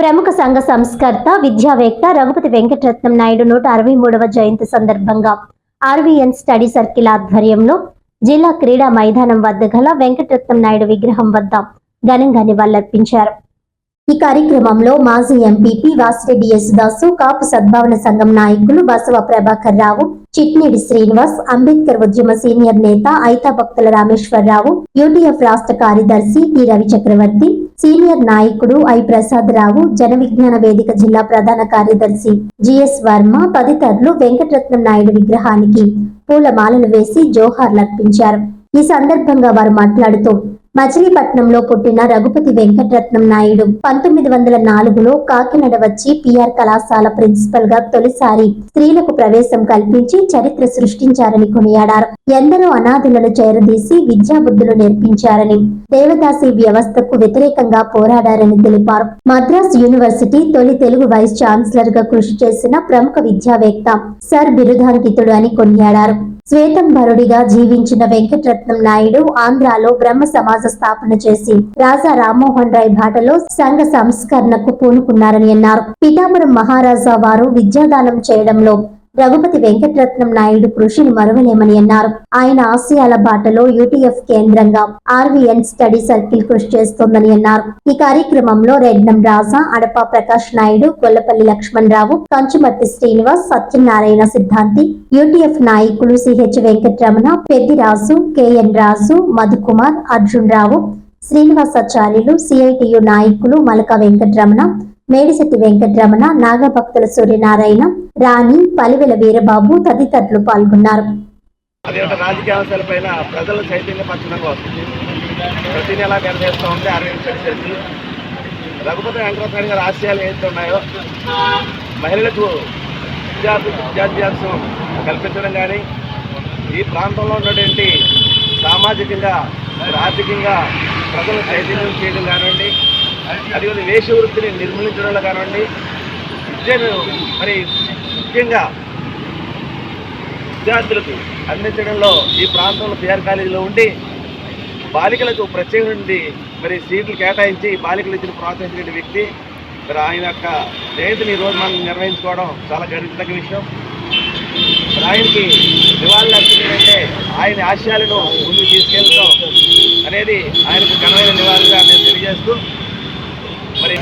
ప్రముఖ సంఘ సంస్కర్త విద్యావేత్త రఘుపతి వెంకటరత్నం నాయుడు 163వ జయంతి సందర్భంగా ఆర్వీఎన్ స్టడీ సర్కిల్ ఆధ్వర్యంలో జిల్లా క్రీడా మైదానం వద్ద గల వెంకటరత్నం నాయుడు విగ్రహం వద్ద ఘనంగా నివాళులర్పించారు. ఈ కార్యక్రమంలో మాజీ ఎంపీపీ వాసిరెడ్డి యేసుదాసు, కాపు సద్భావన సంఘం నాయకులు బసవ ప్రభాకర్ రావు, చిట్నేడి శ్రీనివాస్, అంబేద్కర్ ఉద్యమ సీనియర్ నేత ఐతా భక్తుల రామేశ్వరరావు, యూటీఎఫ్ రాష్ట్ర కార్యదర్శి టి రవి చక్రవర్తి, సీనియర్ నాయకుడు ఐ ప్రసాద్ రావు, జన విజ్ఞాన వేదిక జిల్లా ప్రధాన కార్యదర్శి జిఎస్ వర్మ తదితరులు వెంకటరత్నం నాయుడు విగ్రహానికి పూలమాలలు వేసి జోహార్లర్పించారు. ఈ సందర్భంగా వారు మాట్లాడుతూ మచిలీపట్నంలో పుట్టిన రఘుపతి వెంకటరత్నం నాయుడు 1904లో కాకినాడ వచ్చి పిఆర్ కళాశాల ప్రిన్సిపల్ గా తొలిసారి స్త్రీలకు ప్రవేశం కల్పించి చరిత్ర సృష్టించారని కొనియాడారు. ఎందరో అనాథులను చేరదీసి విద్యాబుద్ధులు నేర్పించారని, దేవదాసి వ్యవస్థకు వ్యతిరేకంగా పోరాడారని తెలిపారు. మద్రాస్ యూనివర్సిటీ తొలి తెలుగు వైస్ ఛాన్సలర్ గా కృషి చేసిన ప్రముఖ విద్యావేత్త, సర్ బిరుదాంకితుడు అని కొనియాడారు. శ్వేతంబరుడిగా జీవించిన వెంకటరత్నం నాయుడు ఆంధ్రాలో బ్రహ్మ సమాజ స్థాపన చేసి రాజా రామ్మోహన్ రాయ్ బాటలో సంఘ సంస్కరణకు పూనుకున్నారని అన్నారు. పిఠాపురం మహారాజా వారు విద్యాదానం చేయడంలో రఘుపతి వెంకటరత్నం నాయుడు కృషిని మరువలేమని అన్నారు. ఆయన ఆశయాల బాటలో యూటీఎఫ్ కేంద్రంగా ఆర్వీఎన్ స్టడీ సర్కిల్ కృషి చేస్తోందని అన్నారు. ఈ కార్యక్రమంలో రెడ్నం రాజా, అడప ప్రకాష్ నాయుడు, గొల్లపల్లి లక్ష్మణ్ రావు, కంచుమర్తి శ్రీనివాస్, సత్యనారాయణ సిద్ధాంతి, యూటీఎఫ్ నాయకులు సిహెచ్ వెంకటరమణ, పెద్దిరాజు, కెఎన్ రాజు, మధుకుమార్, అర్జున్ రావు, శ్రీనివాసాచార్యులు, సిఐటియు నాయకులు మలక వెంకటరమణ, మేడిశెట్టి వెంకటరమణ, నాగభక్తుల సూర్యనారాయణ, రాణి, పలివెల వీరబాబు తదితరులు పాల్గొన్నారు. రాజకీయ అంశాలపైన ప్రజలు చైతన్యపరచడం కోసం ప్రతి నెలా నిర్వహిస్తూ ఉంటే RVN study circle Raghupathi Venkataratnam గారి ఆశయాలు ఏదైతే ఉన్నాయో మహిళలకు విద్యాభ్యాసం కల్పించడం కానీ, ఈ ప్రాంతంలో ఉన్నటువంటి సామాజికంగా ఆర్థికంగా ప్రజలు చైతన్యం చేయడం కానివ్వండి, అదేవిధంగా వేష వృత్తిని నిర్మూలించడంలో కానివ్వండి, విద్యను మరి ముఖ్యంగా విద్యార్థులకు అందించడంలో ఈ ప్రాంతంలో పిఆర్ కాలేజీలో ఉండి బాలికలకు ప్రత్యేకమైనటువంటి మరి సీట్లు కేటాయించి బాలికలు ఇచ్చిన ప్రోత్సహించిన వ్యక్తి. మరి ఆయన యొక్క జయంతిని ఈరోజు మనం నిర్వహించుకోవడం చాలా గర్వించదగ్గ విషయం. మరి ఆయనకి నివాళులు అర్పించాలంటే ఆయన ఆశయాలను ముందుకు తీసుకెళ్తాం అనేది ఆయనకు ఘనమైన నివాళులుగా నేను తెలియజేస్తూ మరి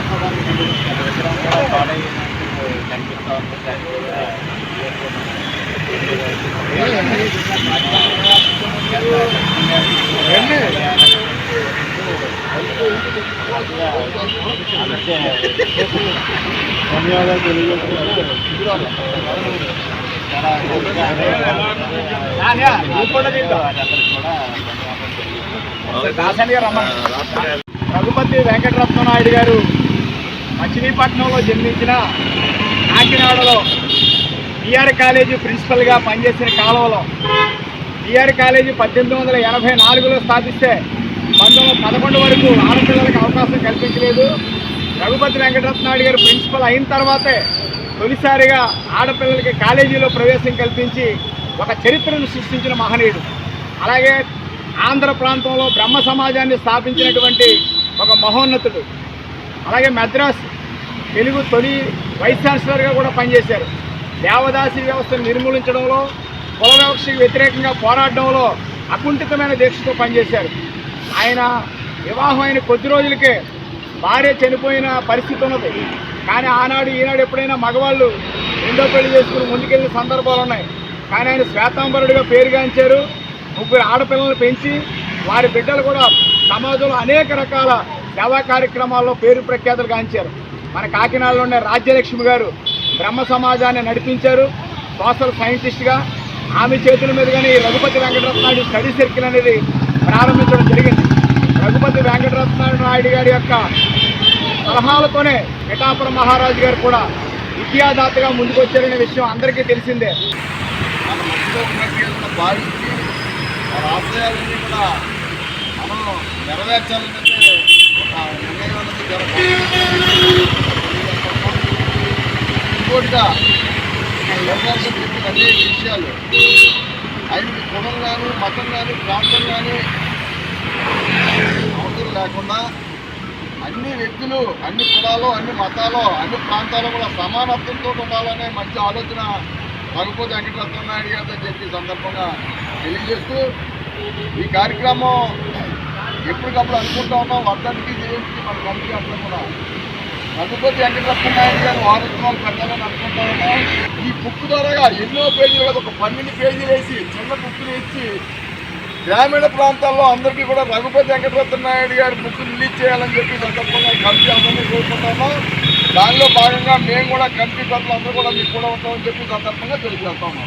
ధన్యవాదాలు రఘుపతి వెంకటరత్నం నాయుడు గారు మచిలీపట్నంలో జన్మించిన కాకినాడలో పిఆర్ కాలేజీ ప్రిన్సిపల్గా పనిచేసిన కాలంలో పిఆర్ కాలేజీ 1884లో స్థాపిస్తే 1911 వరకు ఆడపిల్లలకు అవకాశం కల్పించలేదు. రఘుపతి వెంకటరత్నం నాయుడు గారు ప్రిన్సిపల్ అయిన తర్వాతే తొలిసారిగా ఆడపిల్లలకి కాలేజీలో ప్రవేశం కల్పించి ఒక చరిత్రను సృష్టించిన మహనీయుడు. అలాగే ఆంధ్ర ప్రాంతంలో బ్రహ్మ సమాజాన్ని స్థాపించినటువంటి ఒక మహోన్నతుడు. అలాగే మద్రాస్ తెలుగు తొలి వైస్ ఛాన్సలర్గా కూడా పనిచేశారు. దేవదాసి వ్యవస్థను నిర్మూలించడంలో, కుల వ్యవస్థకు వ్యతిరేకంగా పోరాడడంలో అకుంఠితమైన దీక్షతో పనిచేశారు. ఆయన వివాహం అయిన కొద్ది రోజులకే భార్య చనిపోయిన పరిస్థితి ఉన్నది. కానీ ఆనాడు ఈనాడు ఎప్పుడైనా మగవాళ్ళు రెండో పెళ్లి చేసుకుని ముందుకెళ్ళిన సందర్భాలు ఉన్నాయి. కానీ ఆయన శ్వేతాంబరుడిగా పేరుగాంచారు. 3 ఆడపిల్లలను పెంచి వారి బిడ్డలు కూడా సమాజంలో అనేక రకాల సేవా కార్యక్రమాల్లో పేరు ప్రఖ్యాతులు గాంచారు. మన కాకినాడలో ఉండే రాజ్యలక్ష్మి గారు బ్రహ్మ సమాజాన్ని నడిపించారు సోషల్ సైంటిస్ట్గా. ఆమె చేతుల మీదుగానే రఘుపతి వెంకటరత్నం నాయుడు స్టడీ సర్కిల్ అనేది ప్రారంభించడం జరిగింది. రఘుపతి వెంకటరత్నం నాయుడు గారి యొక్క సలహాలతోనే పిఠాపురం మహారాజు గారు కూడా విద్యాదాతగా ముందుకు వచ్చారనే విషయం అందరికీ తెలిసిందే. భావించి మన ఆశయాలన్నీ కూడా మనం నెరవేర్చాలంటే ఒక నిర్ణయం అన్నది జరగాలి. ఇంకోటిగా లోకాలకు చెప్పిన అనేక విషయాలు ఆయనకి కులం కానీ, మతం కానీ, ప్రాంతం కానీ అవసరం లేకుండా అన్ని వ్యక్తులు, అన్ని కులాలు, అన్ని మతాలు, అన్ని ప్రాంతాలు కూడా సమానత్వంతో ఉండాలనే మంచి ఆలోచన రఘుపతి వెంకటరత్నం నాయుడు గారితో చెప్పి సందర్భంగా తెలియజేస్తూ ఈ కార్యక్రమం ఎప్పటికప్పుడు అనుకుంటా ఉన్నాం. వర్ధంతికి జయంతికి మన కమిటీ అందరూ కూడా రఘుపతి వెంకటరత్నం నాయుడు గారు వారోత్సవాలు పెట్టాలని అనుకుంటా ఉన్నాం. ఈ బుక్ ద్వారా ఎన్నో పేజీలు కదా, ఒక 12 పేజీలు వేసి చిన్న బుక్లు ఇచ్చి గ్రామీణ ప్రాంతాల్లో అందరికీ కూడా రఘుపతి వెంకటరత్నం నాయుడు గారి బుక్ రిలీజ్ చేయాలని చెప్పి సందర్భంగా కమిటీ అందరినీ కోరుకుంటున్నాం. దానిలో భాగంగా మేము కూడా కమిటీ పెద్దలు అందరూ కూడా మీకు కూడా ఉంటామని చెప్పి సందర్భంగా తెలియజేస్తాము.